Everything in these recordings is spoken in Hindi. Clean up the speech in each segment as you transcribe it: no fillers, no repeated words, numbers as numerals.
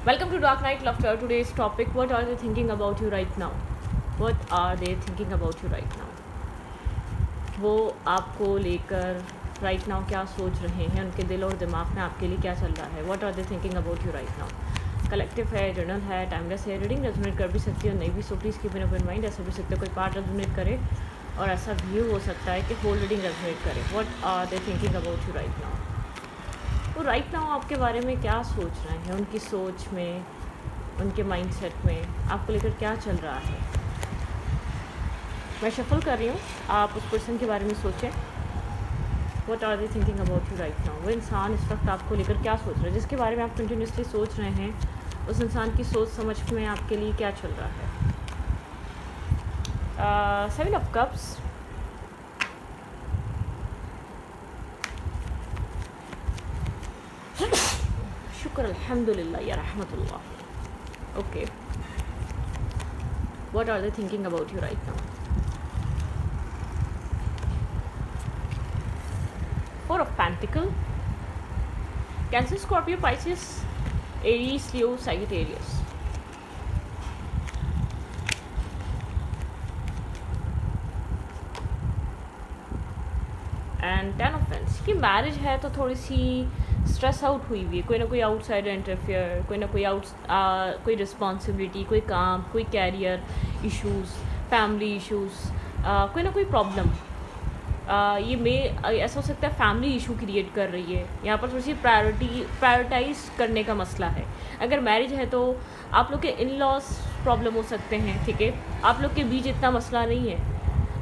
Welcome to Dark Night Laughter. Today's topic: what are they thinking about you right now? What are they thinking about you right now? वो आपको लेकर राइट नाउ क्या सोच रहे हैं, उनके दिल और दिमाग में आपके लिए क्या चल रहा है. What are they thinking about you right now? Collective है, जर्नल है, टाइमलेस है. रीडिंग रेजोनेट कर भी सकती है और नहीं भी, so please keep in open mind. ऐसा भी सकते कोई पार्ट रेजोनेट करे और ऐसा भी हो सकता है कि होल रीडिंग रेजोनेट करे. What are they thinking about you right now? वो राइट नाउ आपके बारे में क्या सोच रहे हैं, उनकी सोच में, उनके माइंडसेट में आपको लेकर क्या चल रहा है. मैं शफल कर रही हूँ, आप उस पर्सन के बारे में सोचें. What are they thinking about you right now. वो इंसान इस वक्त आपको लेकर क्या सोच रहा है, जिसके बारे में आप कंटिन्यूसली सोच रहे हैं. उस इंसान की सोच समझ में आपके लिए क्या चल रहा है. 7 ऑफ कप्स, शुक्र अल्हम्दुलिल्लाह या रहमतुल्लाह. Okay, what are they thinking about you right now. Four of Pentacle, Cancer, Scorpio, Pisces, Aries, Leo, Sagittarius. And 10 of Wands. कि मैरिज है तो थोड़ी सी स्ट्रेस आउट हुई हुई है. कोई ना कोई आउटसाइडर इंटरफेयर, कोई ना कोई कोई रिस्पॉन्सिबिलिटी, कोई काम, कोई कैरियर इश्यूज़, फैमिली इश्यूज़, कोई ना कोई प्रॉब्लम. ये ऐसा हो सकता है फैमिली इशू क्रिएट कर रही है. यहाँ पर थोड़ी सी प्रायोरिटाइज करने का मसला है. अगर मैरिज है तो आप लोग के इन लॉज प्रॉब्लम हो सकते हैं. ठीक है, आप लोग के बीच इतना मसला नहीं है.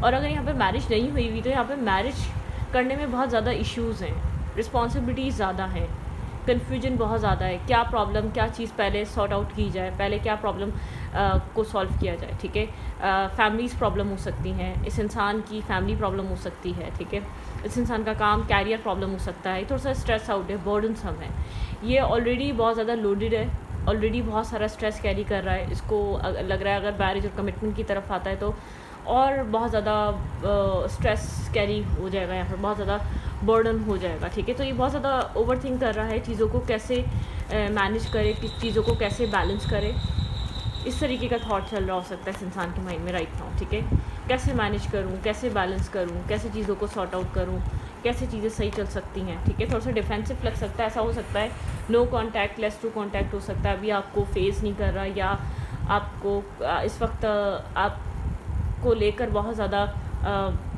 और अगर यहाँ पे मैरिज नहीं हुई हुई तो यहाँ पे मैरिज करने में बहुत ज़्यादा इश्यूज़ हैं, रिस्पॉन्सिबिलिटीज़ ज़्यादा हैं, कन्फ्यूजन बहुत ज़्यादा है. क्या प्रॉब्लम, क्या चीज़ पहले सॉर्ट आउट की जाए, पहले क्या प्रॉब्लम को सॉल्व किया जाए. ठीक है, फैमिलीज़ प्रॉब्लम हो सकती हैं, इस इंसान की फैमिली प्रॉब्लम हो सकती है. ठीक है, इस इंसान का काम, कैरियर प्रॉब्लम हो सकता है. थोड़ा सा स्ट्रेस आउट है, बर्डनसम है. ये ऑलरेडी बहुत ज़्यादा लोडेड है, ऑलरेडी बहुत सारा स्ट्रेस कैरी कर रहा है. इसको लग रहा है अगर मैरिज और कमिटमेंट की तरफ आता है तो और बहुत ज़्यादा स्ट्रेस कैरी हो जाएगा, यहाँ पर बहुत ज़्यादा बर्डन हो जाएगा. ठीक है, तो ये बहुत ज़्यादा ओवर थिंक कर रहा है, चीज़ों को कैसे मैनेज करे, किस चीज़ों को कैसे बैलेंस करे. इस तरीके का थॉट चल रहा हो सकता है इस इंसान के माइंड में राइट नाउ. ठीक है, कैसे मैनेज करूँ, कैसे बैलेंस करूँ, कैसे चीज़ों को सॉर्ट आउट करूँ, कैसे चीज़ें सही चल सकती हैं. ठीक है, थोड़ा सा डिफेंसिव लग सकता है. ऐसा हो सकता है no contact, less to contact हो सकता है. अभी आपको फेस नहीं कर रहा, या आपको इस वक्त आपको लेकर बहुत ज़्यादा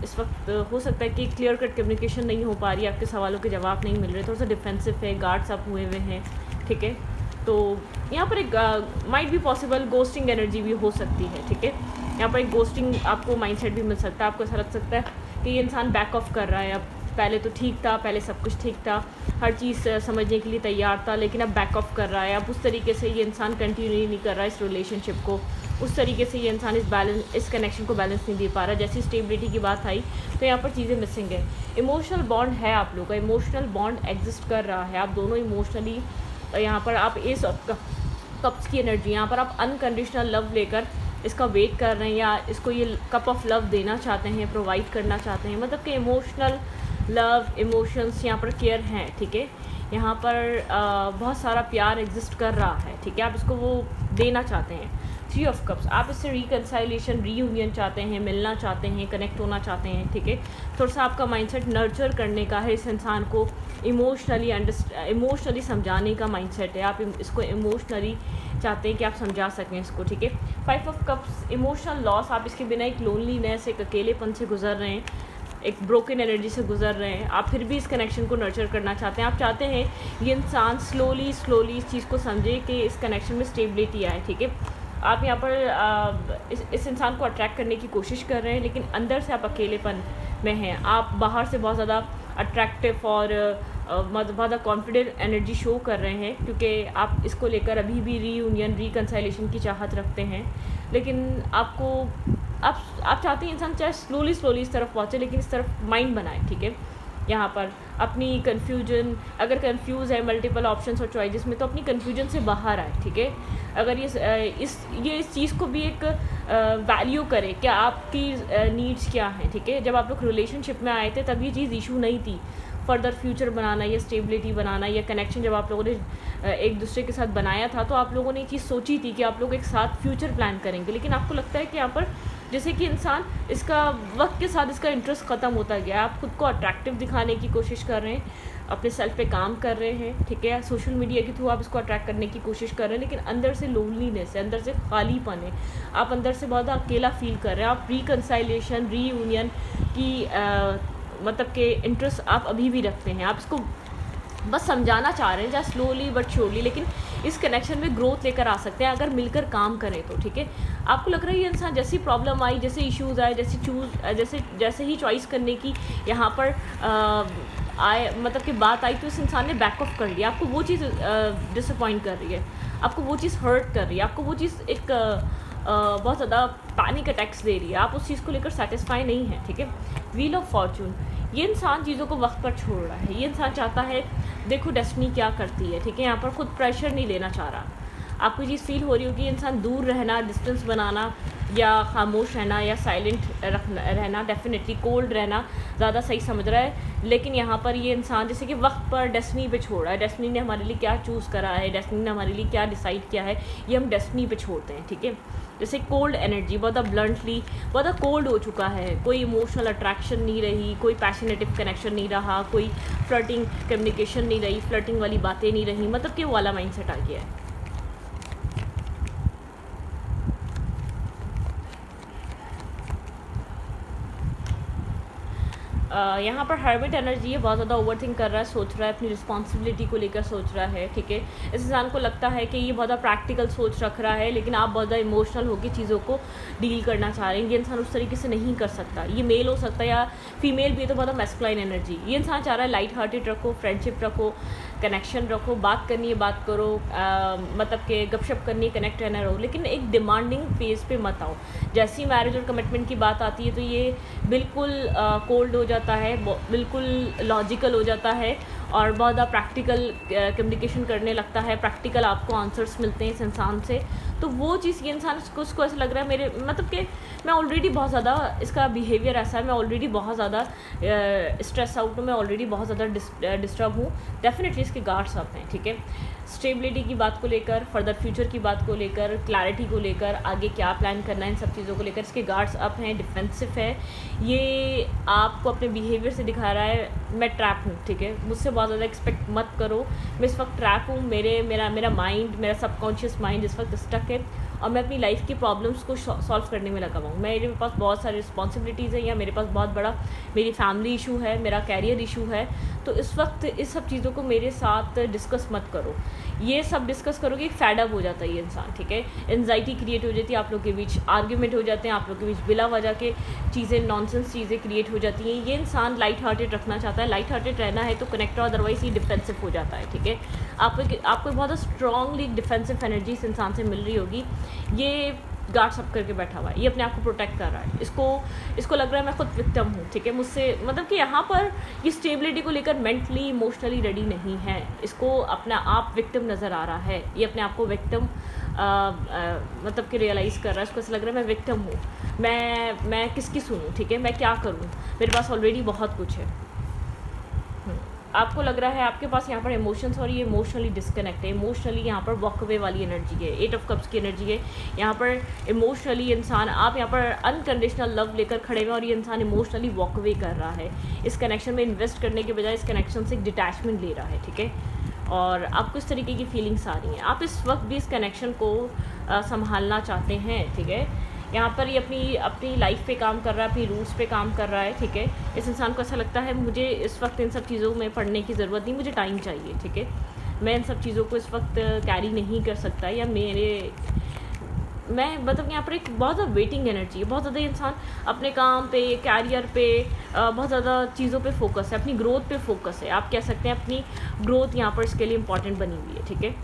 इस वक्त हो सकता है कि क्लियर कट कम्युनिकेशन नहीं हो पा रही है, आपके सवालों के जवाब नहीं मिल रहे, थोड़ा सा डिफेंसिव है, गार्ड्स अप हुए हुए हैं. ठीक है, तो यहाँ पर एक माइट भी पॉसिबल गोस्टिंग एनर्जी भी हो सकती है. ठीक है, यहाँ पर एक गोस्टिंग आपको माइंडसेट भी मिल सकता है. आपको ऐसा लग सकता है कि ये इंसान बैक ऑफ कर रहा है. अब पहले तो ठीक था, पहले सब कुछ ठीक था, हर चीज़ समझने के लिए तैयार था, लेकिन अब बैक ऑफ कर रहा है. अब उस तरीके से ये इंसान कंटिन्यू नहीं कर रहा है इस रिलेशनशिप को. उस तरीके से ये इंसान इस कनेक्शन को बैलेंस नहीं दे पा रहा. जैसी स्टेबिलिटी की बात आई तो यहाँ पर चीज़ें मिसिंग है. इमोशनल बॉन्ड है आप लोगों का, इमोशनल बॉन्ड एग्जिस्ट कर रहा है. आप दोनों इमोशनली यहाँ पर आप इस कप्स की एनर्जी, यहाँ पर आप अनकंडीशनल लव लेकर इसका वेट कर रहे हैं, या इसको ये कप ऑफ लव देना चाहते हैं, प्रोवाइड करना चाहते हैं. मतलब कि इमोशनल लव, इमोशंस, यहाँ पर केयर हैं. ठीक है, यहाँ पर बहुत सारा प्यार एग्जिस्ट कर रहा है. ठीक है, आप इसको वो देना चाहते हैं. 3 ऑफ कप्स, आप इससे रिकन्साइलेशन, रीयूनियन चाहते हैं, मिलना चाहते हैं, कनेक्ट होना चाहते हैं. ठीक है, थोड़ा सा आपका माइंडसेट नर्चर करने का है, इस इंसान को इमोशनली समझाने का माइंडसेट है. आप इसको इमोशनली चाहते हैं कि आप समझा सकें इसको. ठीक है, 5 ऑफ कप्स, इमोशनल लॉस, आप इसके बिना एक लोनलीनेस, एक अकेलेपन से गुजर रहे हैं, एक ब्रोकन एनर्जी से गुजर रहे हैं. आप फिर भी इस कनेक्शन को नर्चर करना चाहते हैं. आप चाहते हैं ये इंसान स्लोली इस चीज़ को समझे कि इस कनेक्शन में स्टेबिलिटी आए. ठीक है, आप यहाँ पर इस इंसान को अट्रैक्ट करने की कोशिश कर रहे हैं, लेकिन अंदर से आप अकेलेपन में हैं. आप बाहर से बहुत ज़्यादा अट्रैक्टिव और बहुत ज़्यादा कॉन्फिडेंट एनर्जी शो कर रहे हैं, क्योंकि आप इसको लेकर अभी भी रीयूनियन, रिकन्साइलेशन की चाहत रखते हैं. लेकिन आप चाहते हैं इंसान चाहे स्लोली इस तरफ पहुँचे, लेकिन इस तरफ माइंड बनाए. ठीक है, यहाँ पर अपनी कन्फ्यूजन, अगर कन्फ्यूज़ है मल्टीपल ऑप्शंस और चॉइसेस में, तो अपनी कन्फ्यूजन से बाहर आए. ठीक है, अगर इस चीज़ को भी एक वैल्यू करे कि आपकी नीड्स क्या हैं. ठीक है, जब आप लोग रिलेशनशिप में आए थे तब ये चीज़ इशू नहीं थी. फर्दर फ्यूचर बनाना या स्टेबिलिटी बनाना या कनेक्शन जब आप लोगों ने एक दूसरे के साथ बनाया था तो आप लोगों ने ये चीज़ सोची थी कि आप लोग एक साथ फ्यूचर प्लान करेंगे, लेकिन आपको लगता है कि यहाँ पर जैसे कि इंसान इसका वक्त के साथ इसका इंटरेस्ट ख़त्म होता गया। आप खुद को अट्रैक्टिव दिखाने की कोशिश कर रहे हैं, अपने सेल्फ पे काम कर रहे हैं, ठीक है, सोशल मीडिया के थ्रू आप इसको अट्रैक्ट करने की कोशिश कर रहे हैं, लेकिन अंदर से लोनलीनेस है, अंदर से खालीपन है, आप अंदर से बहुत अकेला फील कर रहे हैं। आप रिकनसाइलेशन रीयूनियन की मतलब के इंटरेस्ट आप अभी भी रखते हैं, आप इसको बस समझाना चाह रहे हैं जहाँ स्लोली बट श्योरली, लेकिन इस कनेक्शन में ग्रोथ लेकर आ सकते हैं अगर मिलकर काम करें तो, ठीक है। आपको लग रहा है ये इंसान जैसी प्रॉब्लम आई, जैसे इश्यूज़ आए, जैसे ही चॉइस करने की यहाँ पर आए मतलब कि बात आई तो इस इंसान ने बैक ऑफ कर लिया। आपको वो चीज़ डिसअपॉइंट कर रही है, आपको वो चीज़ हर्ट कर रही है, आपको वो चीज़ एक बहुत ज़्यादा पैनिक अटैक्स दे रही है, आप उस चीज़ को लेकर सेटिस्फाई नहीं है, ठीक है। व्हील ऑफ फॉर्चून, ये इंसान चीज़ों को वक्त पर छोड़ रहा है, ये इंसान चाहता है देखो डेस्टिनी क्या करती है, ठीक है। यहाँ पर खुद प्रेशर नहीं लेना चाह रहा। आपको चीज़ फील हो रही होगी इंसान दूर रहना, डिस्टेंस बनाना या खामोश रहना या साइलेंट रहना, डेफिनेटली कोल्ड रहना ज़्यादा सही समझ रहा है, लेकिन यहाँ पर ये इंसान जैसे कि वक्त पर डेस्टिनी पे छोड़ रहा है। डेस्टिनी ने हमारे लिए क्या चूज़ करा है, डेस्टिनी ने हमारे लिए क्या डिसाइड किया है, ये हम डेस्टिनी पे छोड़ते हैं, ठीक है। जैसे कोल्ड एनर्जी, बहुत ब्लंटली बहुत कोल्ड हो चुका है, कोई इमोशनल अट्रैक्शन नहीं रही, कोई पैशनेटिव कनेक्शन नहीं रहा, कोई फ्लर्टिंग कम्युनिकेशन नहीं रही, फ्लर्टिंग वाली बातें नहीं रही, मतलब कि वो वाला माइंडसेट आ गया है। यहाँ पर हर्मिट एनर्जी है, बहुत ज़्यादा ओवरथिंक कर रहा है, सोच रहा है, अपनी रिस्पॉन्सिबिलिटी को लेकर सोच रहा है, ठीक है। इस इंसान को लगता है कि ये बहुत ज़्यादा प्रैक्टिकल सोच रख रहा है, लेकिन आप बहुत ज़्यादा इमोशनल होकर चीज़ों को डील करना चाह रहे हैं। ये इंसान उस तरीके से नहीं कर सकता, ये मेल हो सकता है या फीमेल भी है, तो बहुत मैस्कुलाइन एनर्जी। ये इंसान चाह रहा है लाइट हार्टेड रखो, फ्रेंडशिप रखो, कनेक्शन रखो, बात करनी है बात करो, मतलब कि गपशप करनी है, कनेक्ट रहना रहो, लेकिन एक डिमांडिंग फेज़ पे मत आओ। जैसी मैरिज और कमिटमेंट की बात आती है तो ये बिल्कुल कोल्ड हो जाता है, बिल्कुल लॉजिकल हो जाता है और बहुत ज़्यादा प्रैक्टिकल कम्युनिकेशन करने लगता है, प्रैक्टिकल आपको आंसर्स मिलते हैं इस इंसान से। तो वो चीज़ ये इंसान उसको ऐसा लग रहा है मेरे मतलब कि मैं ऑलरेडी बहुत ज़्यादा, इसका बिहेवियर ऐसा है, मैं ऑलरेडी बहुत ज़्यादा स्ट्रेस आउट हूँ, मैं ऑलरेडी बहुत ज़्यादा डिस्टर्ब हूँ, डेफिनेटली इसके गार्ड्स अप हैं, ठीक है। स्टेबिलिटी की बात को लेकर, फर्दर फ्यूचर की बात को लेकर, क्लैरिटी को लेकर, आगे क्या प्लान करना है, इन सब चीज़ों को लेकर इसके गार्ड्स अप हैं, डिफेंसिव है। ये आपको अपने बिहेवियर से दिखा रहा है मैं ट्रैप हूँ, ठीक है, मुझसे बहुत ज़्यादा एक्सपेक्ट मत करो, मैं इस वक्त ट्रैप हूँ, मेरा माइंड, मेरा सबकॉन्शियस माइंड इस वक्त स्टक है और मैं अपनी लाइफ की प्रॉब्लम्स को सॉल्व करने में लगा हूँ। मेरे पास बहुत सारी रिस्पॉन्सिबिलिटीज़ हैं या मेरे पास बहुत बड़ा मेरी फैमिली इशू है, मेरा कैरियर इशू है, तो इस वक्त इस सब चीज़ों को मेरे साथ डिस्कस मत करो। ये सब डिस्कस करोगे फैडअप हो जाता है ये इंसान, ठीक है। एंजाइटी क्रिएट हो जाती है, आप लोग के बीच आर्ग्यूमेंट हो जाते हैं, आप लोग के बीच बिला वजह के चीज़ें, नॉनसेंस चीज़ें क्रिएट हो जाती हैं। ये इंसान लाइट हार्टेड रखना चाहता है, लाइट हार्टेड रहना है तो कनेक्ट, अदरवाइज ये डिफेंसिव हो जाता है, ठीक है। आपको बहुत स्ट्रॉन्गली डिफेंसिव एनर्जी इस इंसान से मिल रही होगी। ये गार्ड्स अप करके बैठा हुआ है, ये अपने आप को प्रोटेक्ट कर रहा है, इसको लग रहा है मैं खुद विक्टिम हूँ, ठीक है, मुझसे मतलब कि यहाँ पर ये स्टेबिलिटी को लेकर मेंटली इमोशनली रेडी नहीं है, इसको अपना आप विक्टिम नज़र आ रहा है, ये अपने आप को विक्टिम मतलब कि रियलाइज़ कर रहा है, इसको ऐसा लग रहा है मैं विक्टिम हूँ, मैं किसकी सुनूँ, ठीक है, मैं क्या करूँ, मेरे पास ऑलरेडी बहुत कुछ है। आपको लग रहा है आपके पास यहाँ पर इमोशंस और ये इमोशनली डिस्कनेक्ट है, इमोशनली यहाँ पर वॉकअवे वाली एनर्जी है, 8 ऑफ कप्स की एनर्जी है। यहाँ पर इमोशनली इंसान, आप यहाँ पर अनकंडीशनल लव लेकर खड़े हुए और ये इंसान इमोशनली वॉकअवे कर रहा है, इस कनेक्शन में इन्वेस्ट करने के बजाय इस कनेक्शन से एक डिटैचमेंट ले रहा है, ठीक है। और आपको इस तरीके की फीलिंग्स आ रही हैं, आप इस वक्त भी इस कनेक्शन को संभालना चाहते हैं, ठीक है। यहाँ पर ये अपनी लाइफ पे काम कर रहा है, अपनी रूट्स पे काम कर रहा है, ठीक है। इस इंसान को ऐसा लगता है मुझे इस वक्त इन सब चीज़ों में पढ़ने की ज़रूरत नहीं, मुझे टाइम चाहिए, ठीक है, मैं इन सब चीज़ों को इस वक्त कैरी नहीं कर सकता, या मैं मतलब यहाँ पर एक बहुत ज़्यादा वेटिंग एनर्जी है, बहुत ज़्यादा इंसान अपने काम पे, कैरियर पे, बहुत ज़्यादा चीज़ों पे फोकस है, अपनी ग्रोथ पे फोकस है, आप कह सकते हैं अपनी ग्रोथ यहाँ पर इसके लिए इम्पॉर्टेंट बनी हुई है, ठीक है।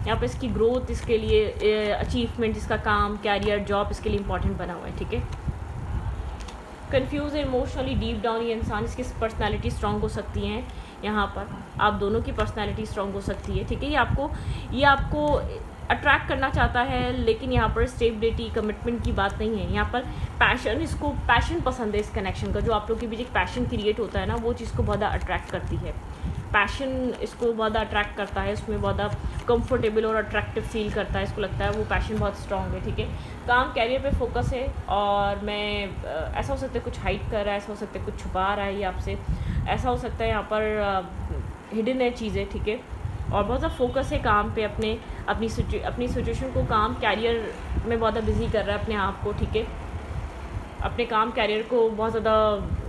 यहाँ पे इसकी ग्रोथ, इसके लिए अचीवमेंट, इसका काम, कैरियर, जॉब इसके लिए इंपॉर्टेंट बना हुआ है, ठीक है। कंफ्यूज है इमोशनली डीप डाउन ये इंसान, इसकी पर्सनालिटी स्ट्रांग हो सकती हैं, यहाँ पर आप दोनों की पर्सनालिटी स्ट्रांग हो सकती है, ठीक है। ये आपको अट्रैक्ट करना चाहता है, लेकिन यहाँ पर स्टेबिलिटी कमिटमेंट की बात नहीं है। यहाँ पर पैशन, इसको पैशन पसंद है इस कनेक्शन का, जो आप लोग के बीच एक पैशन क्रिएट होता है ना, वो चीज़ को बहुत ज़्यादा अट्रैक्ट करती है। पैशन इसको बहुत ज़्यादा अट्रैक्ट करता है, उसमें बहुत ज़्यादा कंफर्टेबल और अट्रैक्टिव फील करता है, इसको लगता है वो पैशन बहुत स्ट्रॉन्ग है, ठीक है। काम कैरियर पे फोकस है, और मैं ऐसा हो सकता है कुछ हाइड कर रहा है, ऐसा हो सकता है कुछ छुपा रहा है ये आपसे, ऐसा हो सकता है यहाँ पर हिडन है चीज़ें, ठीक है। और बहुत ज़्यादा फोकस है काम पे, अपनी सिचुएशन को, काम कैरियर में बहुत ज़्यादा बिजी कर रहा है अपने आप को, ठीक है। अपने काम कैरियर को बहुत ज़्यादा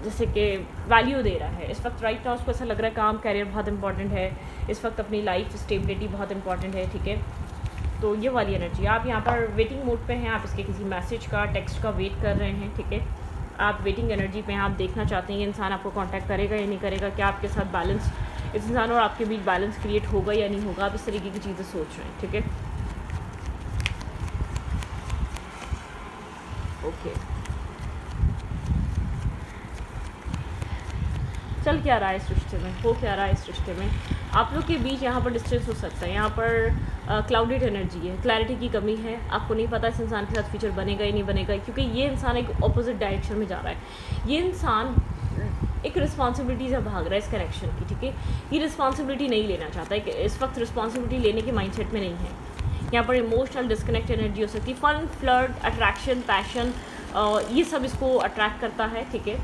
जैसे कि वैल्यू दे रहा है इस वक्त। राइट नाउ उसको ऐसा लग रहा है काम कैरियर बहुत इंपॉर्टेंट है इस वक्त, अपनी लाइफ स्टेबिलिटी बहुत इंपॉर्टेंट है, ठीक है। तो ये वाली एनर्जी, आप यहाँ पर वेटिंग मोड पे हैं, आप इसके किसी मैसेज का, टेक्स्ट का वेट कर रहे हैं, ठीक है। आप वेटिंग एनर्जी पे हैं, आप देखना चाहते हैं ये इंसान आपको कांटेक्ट करेगा या नहीं करेगा, क्या आपके साथ बैलेंस, इस इंसान और आपके बीच बैलेंस क्रिएट होगा या नहीं होगा, आप इस तरीके की चीज़ें सोच रहे हैं, ठीक है। ओके, चल क्या रहा है इस रिश्ते में, हो क्या रहा है इस रिश्ते में। आप लोग के बीच यहाँ पर डिस्टेंस हो सकता है, यहाँ पर क्लाउडेड एनर्जी है, क्लैरिटी की कमी है, आपको नहीं पता इस इंसान के साथ फ्यूचर बनेगा या नहीं बनेगा, क्योंकि ये इंसान एक ऑपोजिट डायरेक्शन में जा रहा है। ये इंसान एक रिस्पॉन्सिबिलिटी से भाग रहा है इस कनेक्शन की, ठीक है। ये रिस्पॉन्सिबिलिटी नहीं लेना चाहता है, इस वक्त रिस्पॉन्सिबिलिटी लेने के माइंडसेट में नहीं है। यहाँ पर इमोशनल डिस्कनेक्ट एनर्जी हो सकती है, फन, फ्लर्ट, अट्रैक्शन, पैशन, ये सब इसको अट्रैक्ट करता है, ठीक है।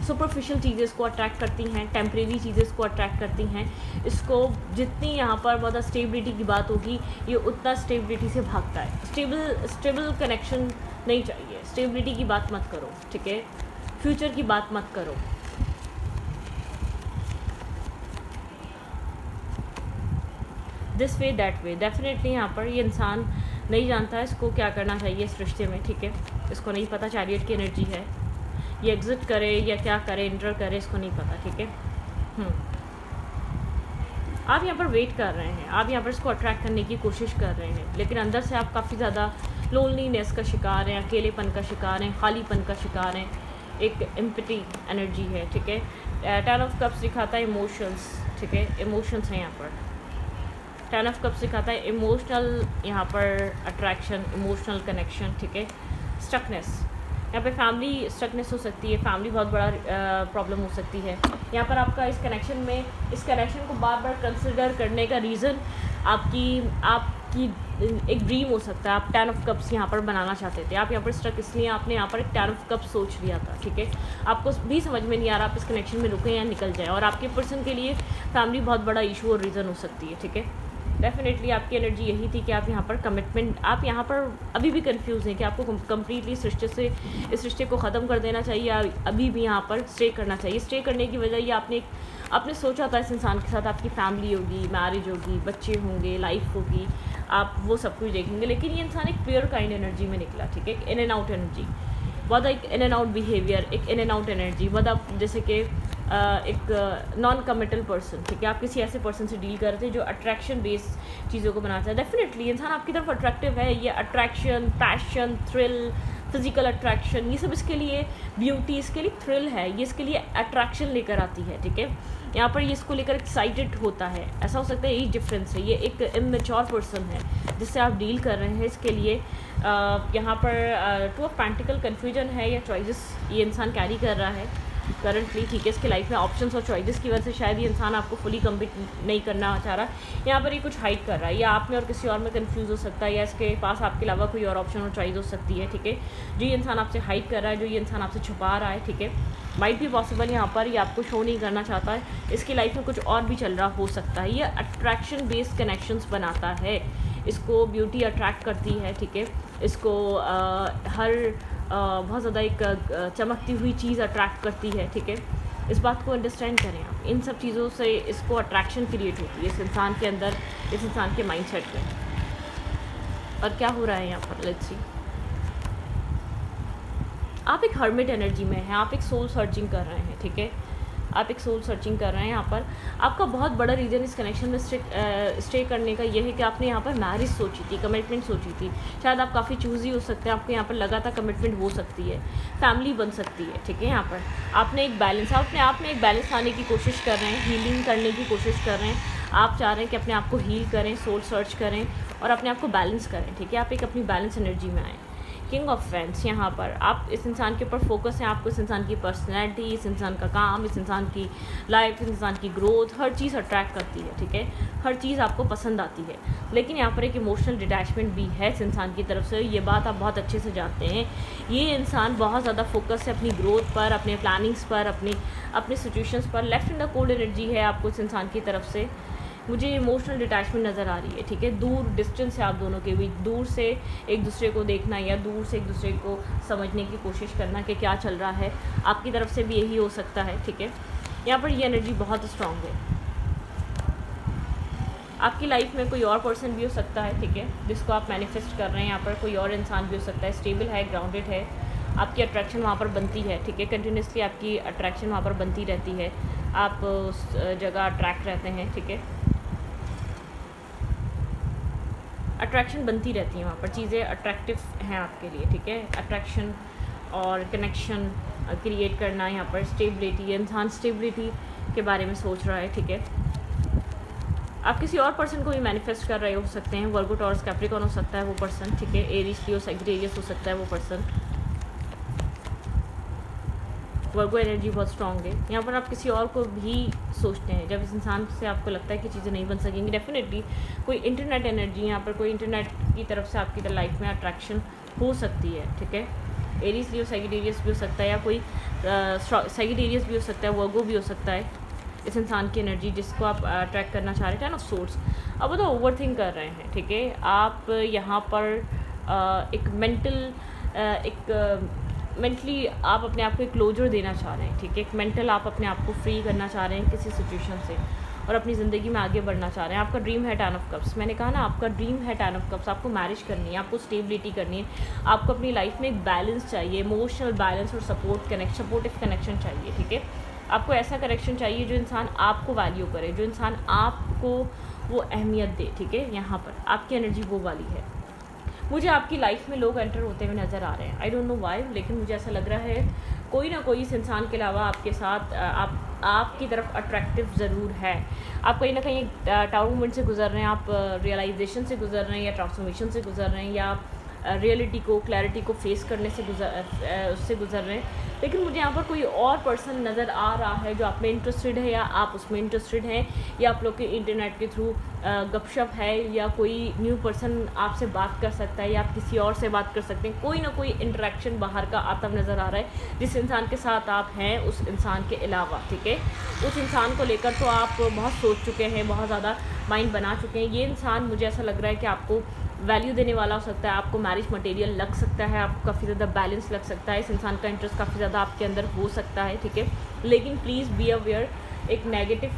सुपरफिशियल चीज़ें इसको अट्रैक्ट करती हैं, टेम्परेरी चीज़ें इसको अट्रैक्ट करती हैं। इसको जितनी यहाँ पर बहुत स्टेबिलिटी की बात होगी, ये उतना स्टेबिलिटी से भागता है। स्टेबल कनेक्शन नहीं चाहिए, स्टेबिलिटी की बात मत करो, ठीक है। फ्यूचर की बात मत करो। This way that way, definitely यहाँ पर ये इंसान नहीं जानता है इसको क्या करना चाहिए इस रिश्ते में, ठीक है। इसको नहीं पता, चैरियट की एनर्जी है, ये एग्जिट करे या क्या करे, इंटर करे, इसको नहीं पता, ठीक है। आप यहाँ पर वेट कर रहे हैं, आप यहाँ पर इसको अट्रैक्ट करने की कोशिश कर रहे हैं, लेकिन अंदर से आप काफ़ी ज़्यादा लोनलीनेस का शिकार हैं, अकेलेपन का शिकार हैं, खालीपन का शिकार हैं, एक एम्पटी एनर्जी है, ठीक है। 10 ऑफ कप्स दिखाता है इमोशंस, ठीक है, इमोशंस हैं यहाँ पर। 10 ऑफ कप्स दिखाता है इमोशनल, यहाँ पर अट्रैक्शन, इमोशनल कनेक्शन, ठीक है। स्टकनेस, यहाँ पे फैमिली स्टकनेस हो सकती है, फैमिली बहुत बड़ा प्रॉब्लम हो सकती है। यहाँ पर आपका इस कनेक्शन को बार बार कंसिडर करने का रीज़न आपकी एक ड्रीम हो सकता है। आप 10 ऑफ कप्स यहाँ पर बनाना चाहते थे, आप यहाँ पर स्टक इसलिए आपने यहाँ पर एक 10 ऑफ कप्स सोच लिया था, ठीक है। आपको भी समझ में नहीं आ रहा आप इस कनेक्शन में रुकें या निकल जाएँ, और आपके पर्सन के लिए फैमिली बहुत बड़ा इशू और रीज़न हो सकती है, ठीक है। डेफिनेटली आपकी एनर्जी यही थी कि आप यहाँ पर कमिटमेंट, आप यहाँ पर अभी भी कंफ्यूज हैं कि आपको कम्प्लीटली इस रिश्ते को ख़त्म कर देना चाहिए या अभी भी यहाँ पर स्टे करना चाहिए। स्टे करने की वजह ये आपने सोचा था इस इंसान के साथ आपकी फैमिली होगी, मैरिज होगी, बच्चे होंगे, लाइफ होगी, आप वो सब कुछ देखेंगे, लेकिन ये इंसान एक प्योर काइंड एनर्जी में निकला, ठीक है। इन एंड आउट एनर्जी, बहुत एक इन एंड आउट बिहेवियर, एक इन एंड आउट एनर्जी, बहुत आप जैसे कि एक नॉन कमिटल पर्सन, ठीक है। आप किसी ऐसे पर्सन से डील कर रहे थे जो अट्रैक्शन बेस्ड चीज़ों को बनाता है। डेफिनेटली इंसान आपकी तरफ अट्रैक्टिव है, ये attraction, passion, thrill, physical attraction, ये सब इसके लिए ब्यूटी, इसके लिए थ्रिल है, ये इसके लिए अट्रैक्शन लेकर आती है, ठीक है। यहाँ पर ये इसको लेकर एक्साइटेड होता है, ऐसा हो सकता है यही डिफरेंस है। ये एक इमेच्योर पर्सन है जिससे आप डील कर रहे हैं, इसके लिए यहाँ पर 2 ऑफ पेंटिकल कन्फ्यूजन है या चॉइसेस ये इंसान कैरी कर रहा है करंटली, ठीक है। इसके लाइफ में ऑप्शंस और चॉइसेस की वजह से शायद ये इंसान आपको फुली कमिट नहीं करना चाह रहा, यहाँ पर ये कुछ हाइड कर रहा है, या आप में और किसी और में कंफ्यूज हो सकता है, या इसके पास आपके अलावा कोई और ऑप्शन और चॉइस हो सकती है, ठीक है। जो ये इंसान आपसे हाइड कर रहा है, जो ये इंसान आपसे छुपा रहा है, ठीक है, माइट भी पॉसिबल यहाँ पर ये आपको शो नहीं करना चाहता है, इसकी लाइफ में कुछ और भी चल रहा हो सकता है। ये अट्रैक्शन बेस्ड कनेक्शंस बनाता है, इसको ब्यूटी अट्रैक्ट करती है, ठीक है। इसको बहुत ज़्यादा एक चमकती हुई चीज़ अट्रैक्ट करती है, ठीक है। इस बात को अंडरस्टैंड करें आप, इन सब चीज़ों से इसको अट्रैक्शन क्रिएट होती है इस इंसान के अंदर, इस इंसान के माइंडसेट में। और क्या हो रहा है यहाँ पर, लेट्स सी। आप एक हर्मिट एनर्जी में हैं, आप एक सोल सर्चिंग कर रहे हैं, ठीक है। आप एक सोल सर्चिंग कर रहे हैं यहाँ पर। आपका बहुत बड़ा रीज़न इस कनेक्शन में स्टे करने का ये है कि आपने यहाँ पर मैरिज सोची थी, कमिटमेंट सोची थी। शायद आप काफ़ी चूज़ी हो सकते हैं, आपको यहाँ पर लगा था कमिटमेंट हो सकती है, फैमिली बन सकती है, ठीक है। यहाँ पर आपने एक बैलेंस, अपने आप में एक बैलेंस लाने की कोशिश कर रहे हैं, हीलिंग करने की कोशिश कर रहे हैं। आप चाह रहे हैं कि अपने आप को हील करें, सोल सर्च करें और अपने आप को बैलेंस करें, ठीक है। आप एक अपनी बैलेंस एनर्जी में आएँ। किंग ऑफ वैंड्स, यहाँ पर आप इस इंसान के ऊपर फोकस है, आपको इस इंसान की पर्सनैलिटी, इस इंसान का काम, इस इंसान की लाइफ, इस इंसान की ग्रोथ, हर चीज़ अट्रैक्ट करती है, ठीक है। हर चीज़ आपको पसंद आती है, लेकिन यहाँ पर एक इमोशनल डिटैचमेंट भी है इस इंसान की तरफ से। ये बात आप बहुत अच्छे से जानते हैं। ये इंसान बहुत ज़्यादा फोकस है अपनी ग्रोथ पर, अपने प्लानिंग्स पर, अपने सिचुएशंस पर। Left in the cold energy है आपको इस इंसान की तरफ से। मुझे इमोशनल डिटैचमेंट नज़र आ रही है, ठीक है। दूर डिस्टेंस है आप दोनों के बीच, दूर से एक दूसरे को देखना या दूर से एक दूसरे को समझने की कोशिश करना कि क्या चल रहा है। आपकी तरफ से भी यही हो सकता है, ठीक है। यहाँ पर ये एनर्जी बहुत स्ट्रांग है। आपकी लाइफ में कोई और पर्सन भी हो सकता है, ठीक है, जिसको आप मैनिफेस्ट कर रहे हैं। यहाँ पर कोई और इंसान भी हो सकता है, स्टेबल है, ग्राउंडेड है, आपकी अट्रैक्शन वहाँ पर बनती है, ठीक है। कंटिन्यूसली आपकी अट्रैक्शन वहाँ पर बनती रहती है, आप उस जगह अट्रैक्ट रहते हैं, ठीक है। अट्रैक्शन बनती रहती है वहाँ पर, चीज़ें अट्रैक्टिव हैं आपके लिए, ठीक है। अट्रैक्शन और कनेक्शन क्रिएट करना, यहाँ पर स्टेबिलिटी, इंसान स्टेबिलिटी के बारे में सोच रहा है, ठीक है। आप किसी और पर्सन को भी मैनिफेस्ट कर रहे हो सकते हैं। वर्गो, टॉरस, कैप्रिकॉर्न हो सकता है वो पर्सन, ठीक है। एरीज, लियो, सैजिटेरियस हो सकता है वो पर्सन। वर्गो एनर्जी बहुत स्ट्रांग है। यहाँ पर आप किसी और को भी सोचते हैं। जब इस इंसान से आपको लगता है कि चीज़ें नहीं बन सकेंगी, डेफिनेटली कोई इंटरनेट एनर्जी, यहाँ पर कोई इंटरनेट की तरफ से आपकी लाइफ में अट्रैक्शन हो सकती है, ठीक है। एरीज, लियो, सैजिटेरियस भी हो सकता है, या कोई सैजिटेरियस भी हो सकता है, वर्गो भी हो सकता है। इस इंसान की एनर्जी जिसको आप अट्रैक्ट करना चाह रहे थे ना, सोर्स, अब वो तो ओवर थिंक कर रहे हैं, ठीक है। आप यहाँ पर एक मेंटली आप अपने आप को एक क्लोजर देना चाह रहे हैं, ठीक है। एक मेंटल आप अपने आप को फ्री करना चाह रहे हैं किसी सिचुएशन से और अपनी ज़िंदगी में आगे बढ़ना चाह रहे हैं। आपका ड्रीम है 10 ऑफ कप्स। मैंने कहा ना, आपका ड्रीम है 10 ऑफ कप्स। आपको मैरिज करनी है, आपको स्टेबिलिटी करनी है, आपको अपनी लाइफ में एक बैलेंस चाहिए, इमोशनल बैलेंस और सपोर्टिव कनेक्शन चाहिए, ठीक है। आपको ऐसा कनेक्शन चाहिए जो इंसान आपको वैल्यू करे, जो इंसान आपको वो अहमियत दे, ठीक है। यहाँ पर आपकी एनर्जी वो वाली है। मुझे आपकी लाइफ में लोग एंटर होते हुए नज़र आ रहे हैं, आई डोंट नो वाई, लेकिन मुझे ऐसा लग रहा है कोई ना कोई इस इंसान के अलावा आपके साथ आपकी तरफ अट्रैक्टिव ज़रूर है। आप कहीं ना कहीं टाउन मोमेंट से गुजर रहे हैं, आप रियलाइजेशन से गुजर रहे हैं या ट्रांसफॉर्मेशन से गुजर रहे हैं, या रियलिटी को, क्लैरिटी को फेस करने से उससे गुजर रहे हैं। लेकिन मुझे यहाँ पर कोई और पर्सन नज़र आ रहा है जो आप में इंटरेस्टेड है या आप उसमें इंटरेस्टेड हैं, या आप लोग के इंटरनेट के थ्रू गपशप है, या कोई न्यू पर्सन आपसे बात कर सकता है, या आप किसी और से बात कर सकते हैं। कोई ना कोई इंटरेक्शन बाहर का आता नज़र आ रहा है जिस इंसान के साथ आप हैं, उस इंसान के अलावा, ठीक है। उस इंसान को लेकर तो आप बहुत सोच चुके हैं, बहुत ज़्यादा माइंड बना चुके हैं। ये इंसान मुझे ऐसा लग रहा है कि आपको वैल्यू देने वाला हो सकता है, आपको मैरिज मटेरियल लग सकता है, आपको काफ़ी ज़्यादा बैलेंस लग सकता है, इस इंसान का इंटरेस्ट काफ़ी ज़्यादा आपके अंदर हो सकता है, ठीक है। लेकिन प्लीज़ बी अवेयर, एक नेगेटिव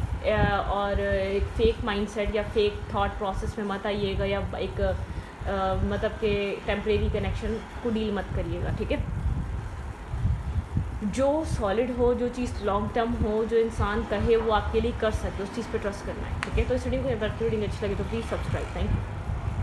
और एक फेक माइंडसेट या फेक थॉट प्रोसेस में मत आइएगा, या एक मतलब कि टेम्परेरी कनेक्शन को डील मत करिएगा, ठीक है। जो सॉलिड हो, जो चीज़ लॉन्ग टर्म हो, जो इंसान कहे वो आपके लिए कर सके, उस चीज़ पे ट्रस्ट करना है, ठीक है। तो इस वीडियो को रीडिंग अच्छी लगी तो प्लीज़ सब्सक्राइब। Thank you.